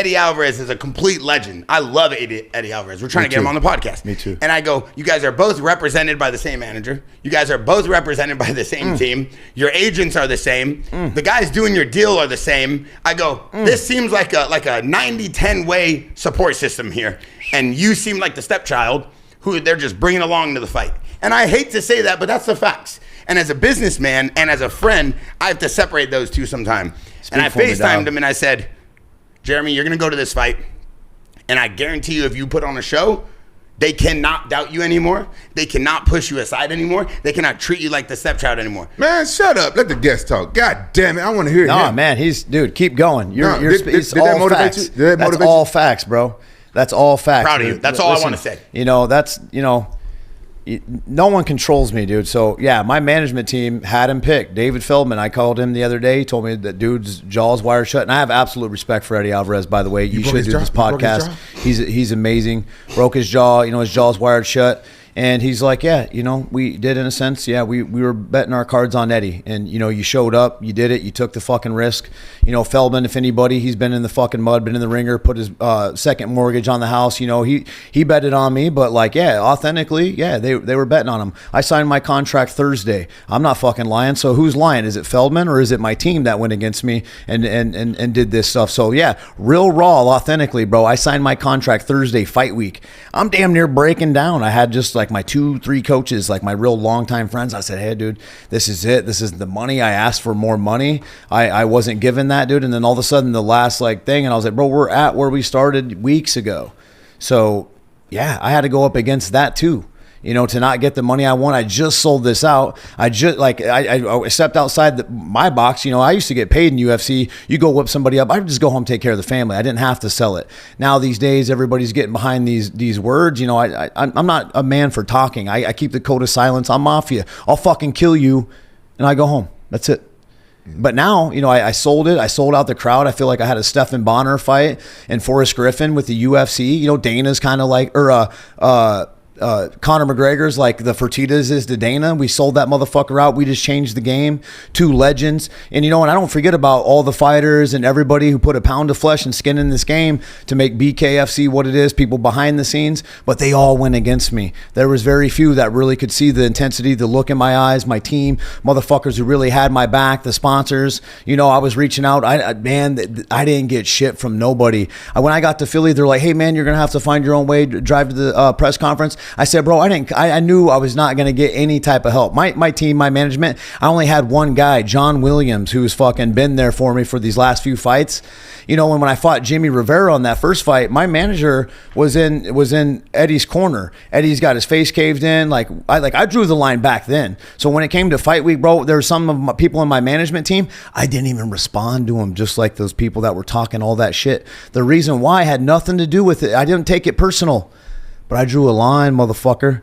Eddie Alvarez is a complete legend. I love Eddie Alvarez. We're trying to get him on the podcast. Me too. And I go, you guys are both represented by the same manager. You guys are both represented by the same team. Your agents are the same. The guys doing your deal are the same. I go, this seems like a 90-10 way support system here. And you seem like the stepchild who they're just bringing along to the fight. And I hate to say that, but that's the facts. And as a businessman and as a friend, I have to separate those two sometime. And I FaceTimed him and I said, Jeremy, you're going to go to this fight. And I guarantee you, if you put on a show, they cannot doubt you anymore. They cannot push you aside anymore. They cannot treat you like the stepchild anymore. Man, shut up. Let the guest talk. God damn it. I want to hear him. Man, dude, keep going. Did that motivate facts. you? Did that motivate That's all facts, bro. That's all facts. Proud of you. That's all I want to say. No one controls me, dude. So, yeah, my management team had him picked. David Feldman, I called him the other day. He told me that dude's jaw's wired shut. And I have absolute respect for Eddie Alvarez, by the way. You should do this podcast. He's amazing. Broke his jaw. His jaw's wired shut. And he's like, yeah, we did in a sense. Yeah, we were betting our cards on Eddie. And, you showed up. You did it. You took the fucking risk. Feldman, if anybody, he's been in the fucking mud, been in the ringer, put his second mortgage on the house. He betted on me. But, authentically, yeah, they were betting on him. I signed my contract Thursday. I'm not fucking lying. So who's lying? Is it Feldman or is it my team that went against me and did this stuff? So, yeah, real raw, authentically, bro. I signed my contract Thursday, fight week. I'm damn near breaking down. I had just, my 2-3 coaches, my real longtime friends. I said, hey, dude, this is it. This is the money. I asked for more money. I wasn't given that, dude. And then all of a sudden the last thing, and I was like, bro, we're at where we started weeks ago. So yeah, I had to go up against that too. To not get the money I want. I just sold this out. I stepped outside my box. I used to get paid in UFC. You go whip somebody up. I would just go home, take care of the family. I didn't have to sell it. Now these days, everybody's getting behind these words. I'm not a man for talking. I keep the code of silence. I'm mafia. I'll fucking kill you, and I go home. That's it. But now, I sold it. I sold out the crowd. I feel like I had a Stephan Bonner fight and Forrest Griffin with the UFC. Dana's kind of Conor McGregor's like the Fertitas is to Dana. We sold that motherfucker out. We just changed the game. 2 legends. And and I don't forget about all the fighters and everybody who put a pound of flesh and skin in this game to make BKFC what it is, people behind the scenes, but they all went against me. There was very few that really could see the intensity, the look in my eyes, my team, motherfuckers who really had my back, the sponsors. I was reaching out. I didn't get shit from nobody. When I got to Philly, they're like, hey man, you're going to have to find your own way to drive to the press conference. I said, bro, I knew I was not going to get any type of help. My team, my management, I only had one guy, John Williams, who's fucking been there for me for these last few fights. When I fought Jimmy Rivera on that first fight, my manager was in Eddie's corner. Eddie's got his face caved in. I drew the line back then. So when it came to fight week, bro, there were some of my people in my management team, I didn't even respond to them, just like those people that were talking all that shit. The reason why had nothing to do with it. I didn't take it personal. But I drew a line, motherfucker.